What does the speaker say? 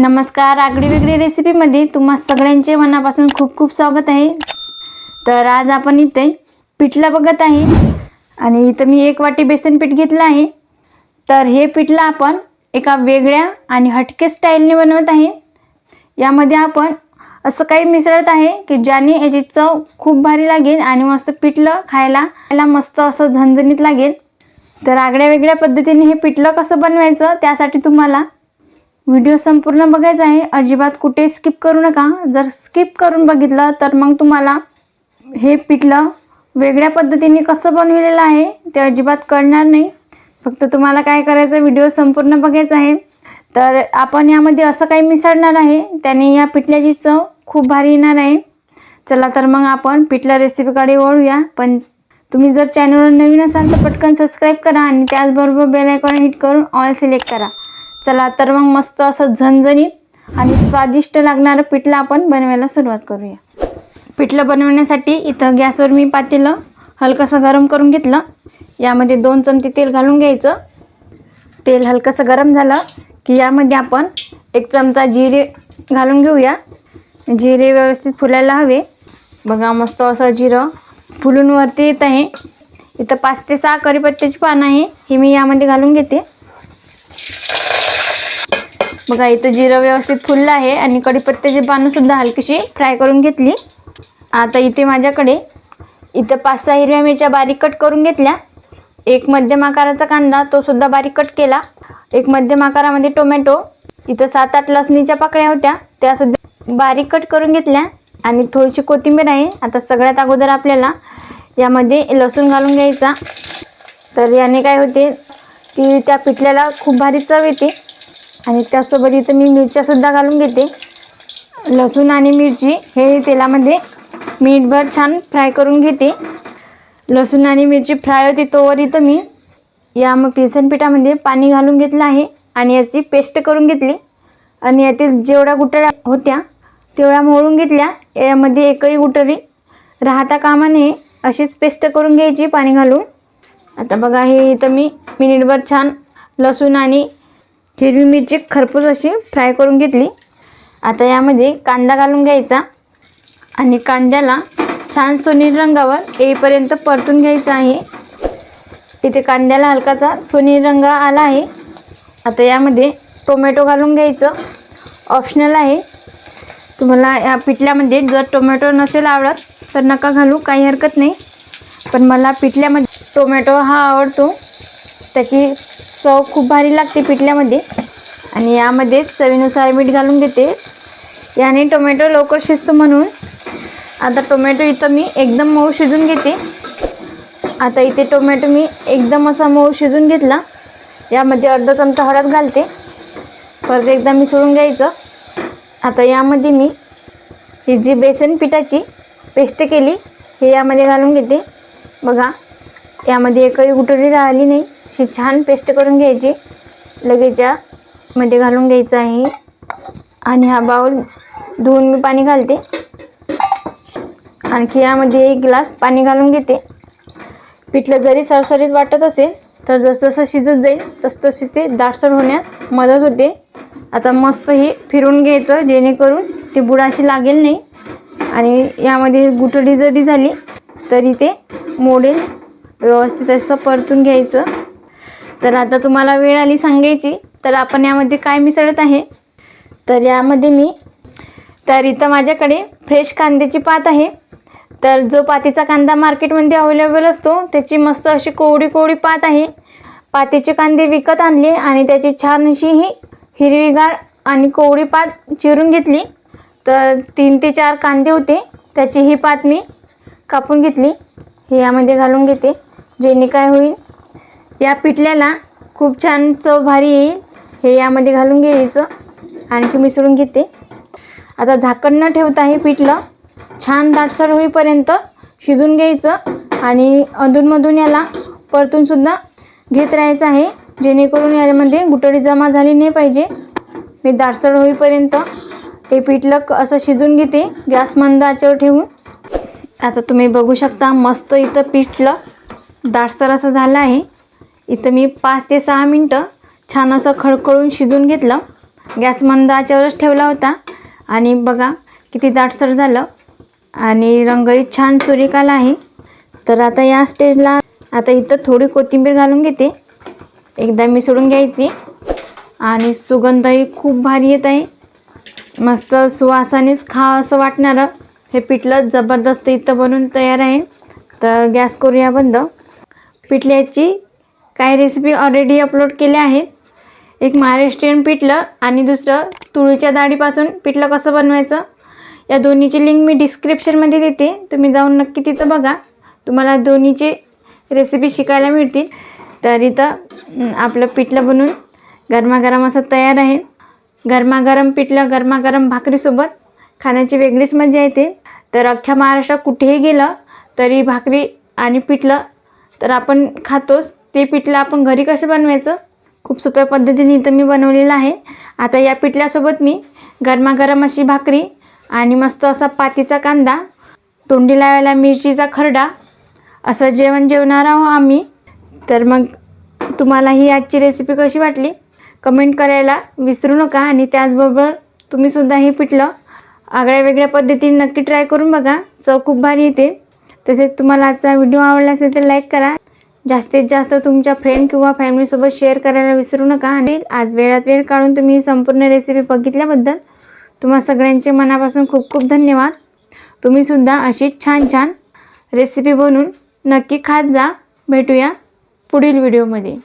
नमस्कार, आगळी वेगळी रेसिपीमध्ये तुम्हा सगळ्यांचे मनापासून खूप खूप स्वागत आहे। तर आज आपण इथे पिठलं बघत आहे आणि इथे मी 1 वाटी बेसन पीठ घेतलं आहे। तर हे पिठलं आपण एका वेगळ्या आणि हटके स्टाईलने बनवत आहे। यामध्ये आपण असं काही मिसळत आहे की ज्याने याची चव खूप भारी लागेल आणि मस्त पिठलं खायला मस्त असं झणझणीत लागेल। तर आगळ्या वेगळ्या पद्धतीने हे पिठलं कसं बनवायचं त्यासाठी तुम्हाला व्हिडिओ संपूर्ण बघायचा आहे। अजिबात कुठे स्किप करू नका। जर स्किप करून बघितलं तर मग तुम्हाला हे पिठलं वेगळ्या पद्धतीने कसं बनवलेलं आहे ते अजिबात कळणार नाही। फक्त तुम्हाला काय करायचं, व्हिडिओ संपूर्ण बघायचा आहे। तर आपण यामध्ये असं काही मिसळणार आहे त्याने या पिठल्याची चव खूप भारी येणार आहे। चला तर मग आपण पिठलं रेसिपीकडे वळूया। पण तुम्ही जर चॅनलवर नवीन असाल तर पटकन सबस्क्राइब करा आणि त्याचबरोबर बेल आयकॉन हिट करून ऑल सिलेक्ट करा। चला तर मग मस्त असं झणझणीत आणि स्वादिष्ट लागणारं पिठलं आपण बनवायला सुरुवात करूया। पिठलं बनवण्यासाठी इथं गॅसवर मी पातेलं हलकसं गरम करून घेतलं। यामध्ये 2 चमचे तेल घालून घ्यायचं। तेल हलकसं गरम झालं की यामध्ये आपण 1 चमचा जिरे घालून घेऊया। जिरे व्यवस्थित फुलायला हवे। बघा मस्त असं जिरं फुलून वरती येत आहे। इथं 5 ते 6 कढीपत्त्याची पानं आहे, हे मी यामध्ये घालून घेते। बघा इथं जिरं व्यवस्थित फुललं आहे आणि कढीपत्त्याची पानं सुद्धा हलकीशी फ्राय करून घेतली। आता इथे माझ्याकडे 5-6 हिरव्या मिरच्या बारीक कट करून घेतल्या। 1 मध्यम आकाराचा कांदा तो सुद्धा बारीक कट केला। 1 मध्यम आकारामध्ये टोमॅटो, इथं 7-8 लसणीच्या पाकळ्या होत्या त्या सुद्धा बारीक कट करून घेतल्या आणि थोडीशी कोथिंबीर आहे। आता सगळ्यात अगोदर आपल्याला यामध्ये लसूण घालून घ्यायचा। तर याने काय होते की त्या पिठल्याला खूप भारी चव येते। आणि त्यासोबत इथं मी मिरच्या सुद्धा घालून घेते। लसूण आणि मिरची हे तेलामध्ये मिनिटभर छान फ्राय करून घेते। लसूण आणि मिरची फ्राय होती तोवर इथं मी या बेसन पिठामध्ये पाणी घालून घेतलं आहे आणि याची पेस्ट करून घेतली आणि यातील जेवढ्या गुठळ्या होत्या तेवढ्या मोडून घेतल्या। यामध्ये एकही गुठळी राहता कामा नये अशीच पेस्ट करून घ्यायची पाणी घालून। आता बघा हे इथं मी मिनिटभर छान लसूण आणि हिरवी मिरची खरपूस अशी फ्राय करून घेतली। आता यामध्ये कांदा घालून घ्यायचा आणि कांद्याला छान सोनेरी रंगावर येईपर्यंत परतून घ्यायचं आहे। इथे कांद्याला हलकासा सोनेरी रंग आला आहे। आता यामध्ये टोमॅटो घालून घ्यायचं, ऑप्शनल आहे। तुम्हाला या पिठल्यामध्ये जर टोमॅटो नसेल आवडत तर नका घालू, काही हरकत नाही। पण मला पिठल्यामध्ये टोमॅटो हा आवडतो, त्याची चव खूप भारी लागते पिठल्यामध्ये। आणि यामध्ये चवीनुसार मीठ घालून घेते, याने टोमॅटो लवकर शिजतो म्हणून। आता टोमॅटो इथं मी एकदम मऊ शिजून घेते। आता इथे टोमॅटो मी एकदम असा मऊ शिजून घेतला। यामध्ये अर्धा चमचा हळद घालते, परत एकदा मिसळून घ्यायचं। आता यामध्ये मी ही जी बेसन पिठाची पेस्ट केली हे यामध्ये घालून घेते। बघा यामध्ये एकही गुठळी राहिली नाही, अशी छान पेस्ट करून घ्यायची। लगेच यामध्ये घालून घ्यायचं आहे आणि हा बाउल धुवून मी पाणी घालते। आणखी यामध्ये 1 ग्लास पाणी घालून घेते। पिठलं जरी सरसरीत वाटत असेल तर जसजसं शिजत जाईल तसतसे ते दाटसर होण्यात मदत होते। आता मस्त हे फिरून घ्यायचं जेणेकरून ती बुडाशी लागेल नाही आणि यामध्ये गुठळी जरी झाली तरी ते मोडेल। व्यवस्थित असं परतून घ्यायचं। तर आता तुम्हाला वेळ आली सांगायची तर आपण यामध्ये काय मिसळत आहे। तर यामध्ये मी इथं माझ्याकडे फ्रेश कांद्याची पात आहे। तर जो पातीचा कांदा मार्केटमध्ये अवेलेबल असतो त्याची मस्त अशी कोवडी कोवडी पात आहे। पातीचे कांदे विकत आणले आणि त्याची छान अशी ही हिरवीगार आणि कोवडी पात चिरून घेतली। तर 3 ते 4 कांदे होते, त्याची ही पात मी कापून घेतली, हे यामध्ये घालून घेते। जेणे काय होईल या पिठल्याला खूप छान चव भारी येईल। हे यामध्ये घालून घ्यायचं, आणखी मिसळून घेते। आता झाकण न ठेवता हे पिठलं छान दाटसर होईपर्यंत शिजून घ्यायचं आणि अधूनमधून याला परतून सुद्धा घेत राहायचं आहे, जेणेकरून यामध्ये गुठळी जमा झाली नाही पाहिजे। मी दाटसर होईपर्यंत हे पिठलं असं शिजून घेते गॅस मंद आचेवर ठेवून। आता तुम्ही बघू शकता मस्त इथं पिठलं दाटसर असं झालं आहे। इथं मी 5 ते 6 मिनटं छान असं खळखळून शिजून घेतलं। गॅस मंद आचेवरच ठेवला होता आणि बघा किती दाटसर झालं आणि रंगही छान सुरेख आला आहे. तर आता या स्टेजला आता इथं थोडी कोथिंबीर घालून घेते, एकदा मिसळून घ्यायची आणि सुगंधही खूप भारी येत आहे. मस्त सुवासानेच खावं असं वाटणारं हे पिठलं जबरदस्त इथं बनून तयार आहे. तर गॅस करूया बंद. पिठल्याची काही रेसिपी ऑलरेडी अपलोड केल्या आहेत. एक महाराष्ट्रीयन पिठलं आणि दुसरं तुरीच्या डाळीपासून पिठलं कसं बनवायचं, या दोन्हीची लिंक मी डिस्क्रिप्शनमध्ये देते, तुम्ही जाऊन नक्की तिथं बघा, तुम्हाला दोन्हीची रेसिपी शिकायला मिळतील. तर इथं आपलं पिठलं बनून गरमागरम असं तयार आहे. गरमागरम पिठलं गरमागरम भाकरीसोबत खाण्याची वेगळीच मजा येते. तर अख्ख्या महाराष्ट्रात कुठेही गेलं तरी भाकरी आणि पिठलं तर आपण खातोच. ते पिठलं आपण घरी कसं बनवायचं, खूप सोप्या पद्धतीने इथं मी बनवलेलं आहे. आता या पिठल्यासोबत मी गरमागरम अशी भाकरी आणि मस्त असा पातीचा कांदा, तोंडी लावायला मिरचीचा खरडा असं जेवण जेवणार आहोत आम्ही. तर मग तुम्हाला ही आजची रेसिपी कशी वाटली कमेंट करायला विसरू नका. आणि त्याचबरोबर तुम्हीसुद्धा हे पिठलं आगळ्या वेगळ्या पद्धतीने नक्की ट्राय करून बघा, चव खूप भारी येते. तसेच तुम्हाला आजचा व्हिडिओ आवडला असेल तर लाईक करा, जास्तीत जास्त तुमच्या फ्रेंड किंवा फॅमिलीसोबत शेअर करायला विसरू नका. आणि आज वेळात वेळ काढून तुम्ही ही संपूर्ण रेसिपी बघितल्याबद्दल तुम्हा सगळ्यांचे मनापासून खूप खूप धन्यवाद. तुम्हीसुद्धा अशीच छान छान रेसिपी बनवून नक्की खात जा. भेटूया पुढील व्हिडिओमध्ये.